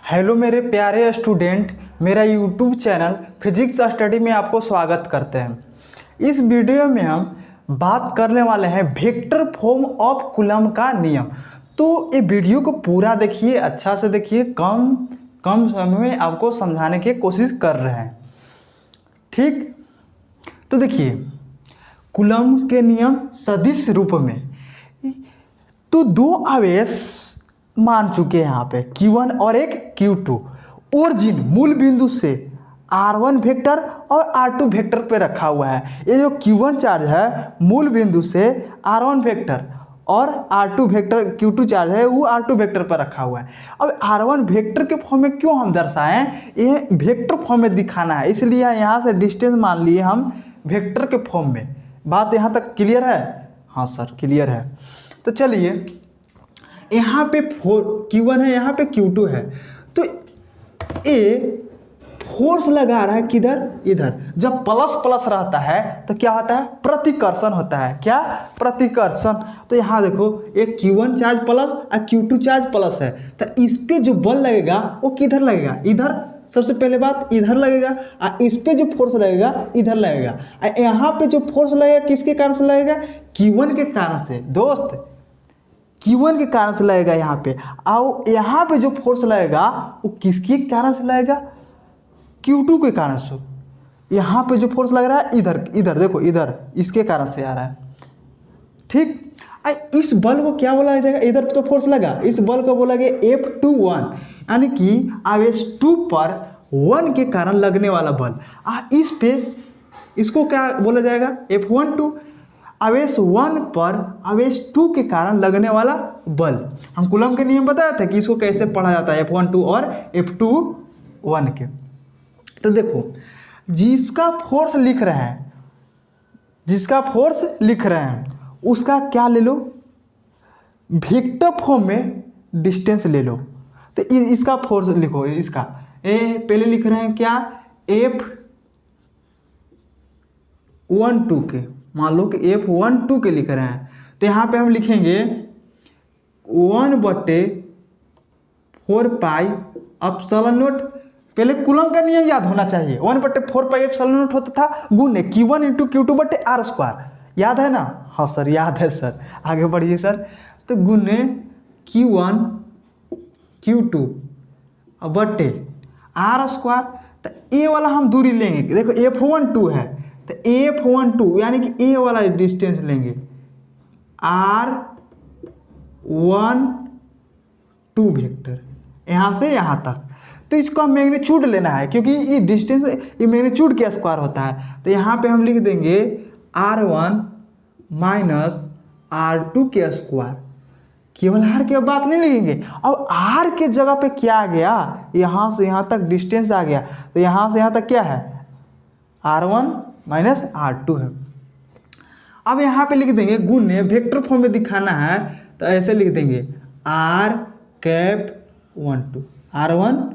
Hello मेरे प्यारे student, मेरा यूट्यूब चैनल फिजिक्स स्टडी में आपको स्वागत करते हैं। इस वीडियो में हम बात करने वाले हैं वेक्टर फॉर्म ऑफ कूलम का नियम। तो ये वीडियो को पूरा देखिए, अच्छा से देखिए, कम समय में आपको समझाने की कोशिश कर रहे हैं। ठीक, तो देखिए कूलम के नियम सदिश रूप में तो दो आवेश मान चुके हैं यहाँ पे Q1 और एक Q2 ओरिजिन मूल बिंदु से R1 वेक्टर और R2 वेक्टर पे रखा हुआ है। ये जो Q1 चार्ज है मूल बिंदु से R1 वेक्टर और R2 वेक्टर Q2 चार्ज है वो R2 वेक्टर पर रखा हुआ है। अब R1 वेक्टर के फॉर्म में क्यों हम दर्शाएं, ये वेक्टर फॉर्म में दिखाना है, इसलिए यहाँ से डिस्टेंस मान लिए हम वेक्टर के फॉर्म में। बात यहाँ तक क्लियर है? हाँ सर क्लियर है। तो चलिए यहाँ पे Q1 है, यहाँ पे Q2 है, तो ए फोर्स लगा रहा है किधर? इधर। जब प्लस प्लस रहता है तो क्या होता है? प्रतिकर्षण होता है। क्या? प्रतिकर्षण। तो यहाँ देखो एक Q1 चार्ज प्लस और Q2 चार्ज प्लस है, तो इस पे जो बल लगेगा वो किधर लगेगा? इधर। सबसे पहले बात इधर लगेगा, और इस पे जो फोर्स लगेगा इधर लगेगा। यहाँ पे जो फोर्स लगेगा किसके कारण से लगेगा? Q1 के कारण से दोस्त, Q1 के कारण से लगेगा यहाँ पे। और यहाँ पे जो फोर्स लगेगा वो किसके कारण से लगेगा? Q2 के कारण से। यहाँ पे जो फोर्स लग रहा है इधर देखो, इधर इसके कारण से आ रहा है। ठीक, इस बल को क्या बोला जाएगा? इधर तो फोर्स लगा, इस बल को बोला गया F21, यानी कि आवेश 2 पर 1 के कारण लगने वाला बल। इस पे इसको क्या बोला जाएगा? F12। आवेश 1 पर आवेश 2 के कारण लगने वाला बल। हम कूलम के नियम बताए थे कि इसको कैसे पढ़ा जाता है, F12 और F21 के। तो देखो जिसका फोर्स लिख रहे हैं उसका क्या ले लो? वेक्टर फॉर्म में डिस्टेंस ले लो। तो इसका फोर्स लिखो, इसका पहले लिख रहे हैं क्या? F12 के, मान लो कि F12 के लिख रहे हैं, तो यहाँ पे हम लिखेंगे 1/4 पाई एप्सिलॉन नॉट। पहले कूलम का नियम याद होना चाहिए। 1/4 पाई एप्सिलॉन नॉट होता था गुणे Q1 × Q2/R²। याद है ना? हाँ सर याद है सर, आगे बढ़िए सर। तो गुणे Q1 Q2 बटे R²। तो ए वाला हम दूरी लेंगे, देखो F12 है तो F12 यानी कि ए वाला डिस्टेंस लेंगे R12 वेक्टर, यहाँ से यहाँ तक। तो इसका मैग्नीट्यूड लेना है क्योंकि ये डिस्टेंस ये मैग्नीट्यूड के स्क्वायर होता है। तो यहाँ पे हम लिख देंगे R1 माइनस R2 के स्क्वायर। केवल R की बात नहीं लिखेंगे। अब R के जगह पे क्या आ गया? यहाँ से यहाँ तक डिस्टेंस आ गया, तो यहाँ से यहाँ तक क्या है? R1 माइनस R2 है। अब यहाँ पे लिख देंगे गुणे, वेक्टर फॉर्म में दिखाना है तो ऐसे लिख देंगे R⁻12 R12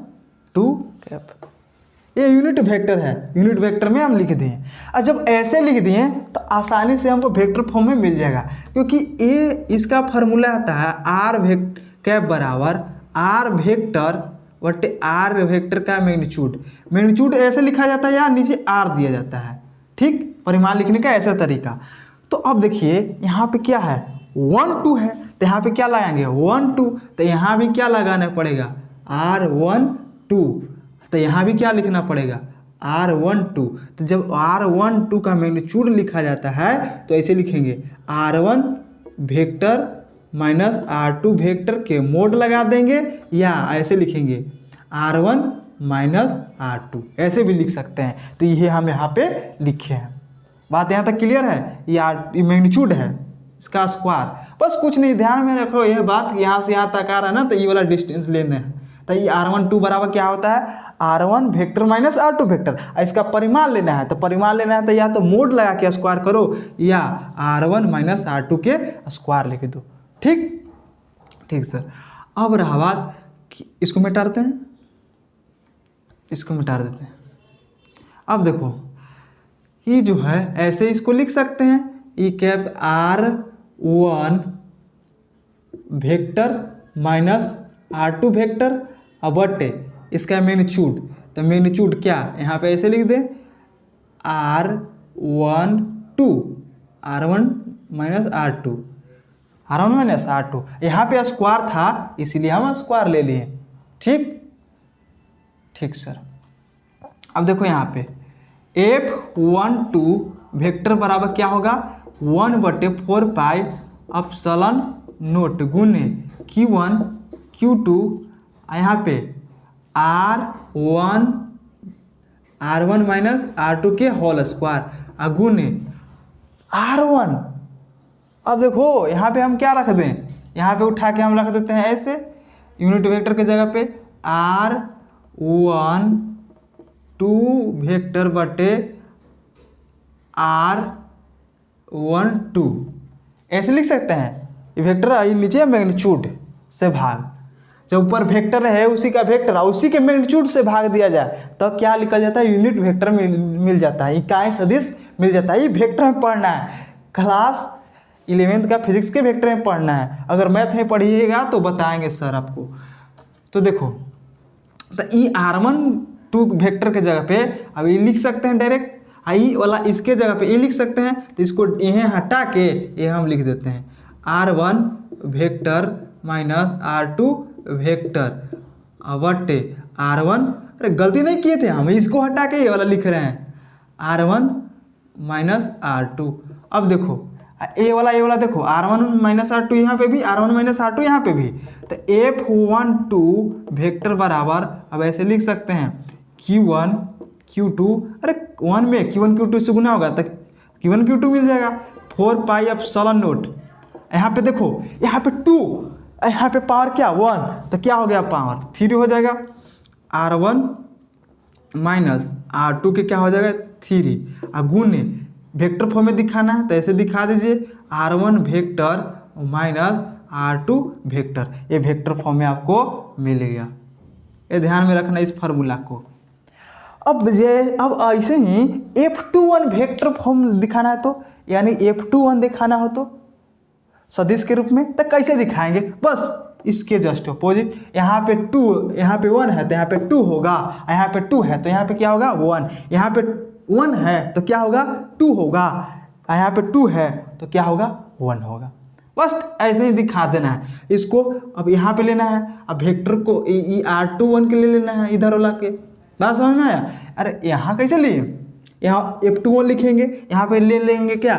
ये यूनिट वेक्टर है, यूनिट वेक्टर में हम लिख दिए। और जब ऐसे लिख दिए तो आसानी से हमको वेक्टर फॉर्म में मिल जाएगा, क्योंकि ये इसका फार्मूला आता है R⁻बराबर R वेक्टर बटे R वेक्टर का मैग्नीट्यूड ऐसे लिखा जाता है या नीचे R दिया जाता है। ठीक, परिमाण लिखने का ऐसा तरीका। तो अब देखिए यहाँ पे क्या है? 1 2 है, तो यहाँ पे क्या लगाएंगे? 1 2। तो यहाँ भी क्या लगाना पड़ेगा? R12। तो यहाँ भी क्या लिखना पड़ेगा? R12। तो जब R12 का मैग्नीट्यूड लिखा जाता है तो ऐसे लिखेंगे R1 vector minus R2 vector के मोड लगा देंगे, या ऐसे लिखेंगे R1 माइनस R2, ऐसे भी लिख सकते हैं। तो ये हम यहाँ पे लिखे हैं। बात यहाँ तक क्लियर है? ये मैग्नीट्यूड है, इसका स्क्वायर। बस कुछ नहीं, ध्यान में रखो यह बात, यहाँ से यहाँ तक आ रहा है ना, तो ये वाला डिस्टेंस लेना है। तो ये R12 बराबर क्या होता है? R1 vector minus R2 vector. इसका परिमाण लेना है, तो परिमाण लेना है तो या तो मोड लगा के स्क्वायर करो या R1 माइनस R2 के स्क्वायर लिख दो। ठीक सर। अब रहा बात, इसको मिटा देते हैं, इसको मिटा देते हैं। अब देखो ये जो है ऐसे इसको लिख सकते हैं, e cap R1 vector minus R2 vector अब बटे इसका मैग्नीट्यूड, तो मैग्नीट्यूड क्या यहाँ पे ऐसे लिख दें R1 माइनस R2, यहाँ पे स्क्वायर था इसीलिए हम स्क्वायर ले लिए। ठीक सर। अब देखो यहाँ पे F12 वेक्टर बराबर क्या होगा 1/4 पाई एप्सिलॉन नोट गुने Q1 Q2 यहाँ पे R1 माइनस R2 के होल स्क्वायर गुने R1। अब देखो यहाँ पे हम क्या रख दें, यहाँ पे उठा के हम रख देते हैं ऐसे यूनिट वेक्टर के जगह पे R12 वेक्टर बटे R12 ऐसे लिख सकते हैं। ये वेक्टर आई नीचे मैग्नीट्यूड से भाग, जब ऊपर वेक्टर है उसी का वेक्टर उसी के मैग्नीट्यूड से भाग दिया जाए तो क्या निकल जाता है, यूनिट वेक्टर मिल जाता है, इकाई सदिश मिल जाता है। ये वेक्टर में पढ़ना है, क्लास 11th का फिजिक्स के वेक्टर में पढ़ना है। अगर मैथ में पढ़िएगा तो बताएंगे सर आपको। तो देखो तो ई R12 वेक्टर के जगह पे अब ये लिख सकते हैं डायरेक्ट, आई वाला इसके जगह पे ये लिख सकते हैं, तो इसको ये हटा के ये हम लिख देते हैं R1 vector minus R2 vector बटे R1। अरे गलती नहीं किए थे हम, इसको हटा के ये वाला लिख रहे हैं R1 माइनस R2। अब देखो ये वाला देखो R1 माइनस R2 यहाँ पे भी, R1 माइनस R2 यहाँ पे भी, तो F12 वेक्टर बराबर अब ऐसे लिख सकते हैं Q1 Q2, अरे 1 में Q1 Q2 से गुना होगा तो Q1 Q2 मिल जाएगा 4 पाई एप्सिलॉन नोट। यहाँ पे देखो यहाँ पे 2, यहाँ पे पावर क्या 1, तो क्या हो गया पावर 3 हो जाएगा। R1 माइनस R2 के क्या हो जाएगा 3 गुने वेक्टर फॉर्म में दिखाना है तो ऐसे दिखा दीजिए R1 vector minus R2 vector, ये वेक्टर फॉर्म में आपको मिलेगा। ये ध्यान में रखना इस फार्मूला को। अब ऐसे ही F21 वेक्टर फॉर्म दिखाना है तो यानी F21 दिखाना हो तो सदिश के रूप में तो कैसे दिखाएंगे, बस इसके जस्ट अपोजिट। यहाँ पे 2, यहाँ पे 1 है तो यहाँ पे 2 होगा, यहाँ पे 2 है तो यहाँ पे क्या होगा 1, यहाँ पे 1 है तो क्या होगा 2 होगा, यहाँ पे 2 है तो क्या होगा 1 होगा। बस ऐसे ही दिखा देना है इसको। अब यहाँ पे लेना है, अब वेक्टर को R21 के लिए लेना है इधर वाला के, बात समझ में आया। अरे यहाँ कैसे लिए, यहाँ F21 लिखेंगे, यहाँ पे ले लेंगे क्या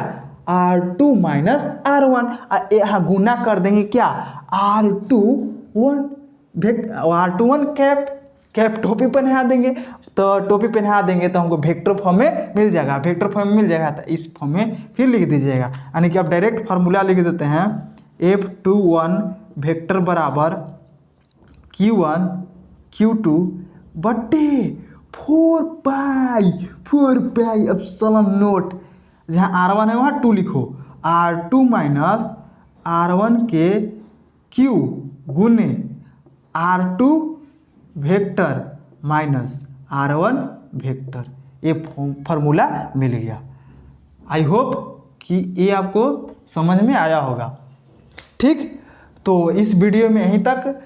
R2 माइनस R1, यहाँ गुना कर देंगे क्या R21 कैप टोपी पहना देंगे, तो टोपी पहना देंगे तो हमको वेक्टर फॉर्म में मिल जाएगा, वेक्टर फॉर्म में मिल जाएगा तो इस फॉर्म में फिर लिख दीजिएगा। यानी कि आप डायरेक्ट फार्मूला लिख देते हैं F21 वेक्टर बराबर Q1 Q2 बटे 4 पाई एप्सिलॉन नोट, जहाँ R1 है वहाँ 2 लिखो, R2 माइनस R1 के Q गुने R2 vector minus R1 vector, ये फार्मूला मिल गया। आई होप कि ये आपको समझ में आया होगा। ठीक, तो इस वीडियो में यहीं तक।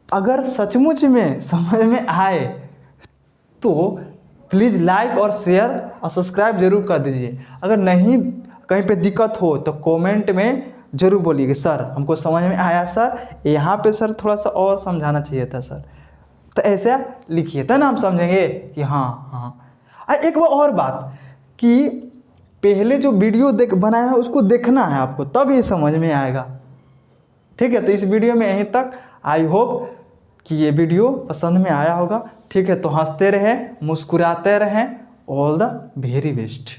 अगर सचमुच में समझ में आए तो प्लीज़ लाइक और शेयर और सब्सक्राइब जरूर कर दीजिए। अगर नहीं कहीं पे दिक्कत हो तो कमेंट में ज़रूर बोलिए सर हमको समझ में आया सर, यहाँ पे सर थोड़ा सा और समझाना चाहिए था सर, तो ऐसे लिखिए तब ना हम समझेंगे कि हाँ। एक और बात कि पहले जो वीडियो बनाया है उसको देखना है आपको, तब ये समझ में आएगा। ठीक है, तो इस वीडियो में यहीं तक। आई होप कि ये वीडियो पसंद में आया होगा। ठीक है, तो हंसते रहें, मुस्कुराते रहें। All the very best.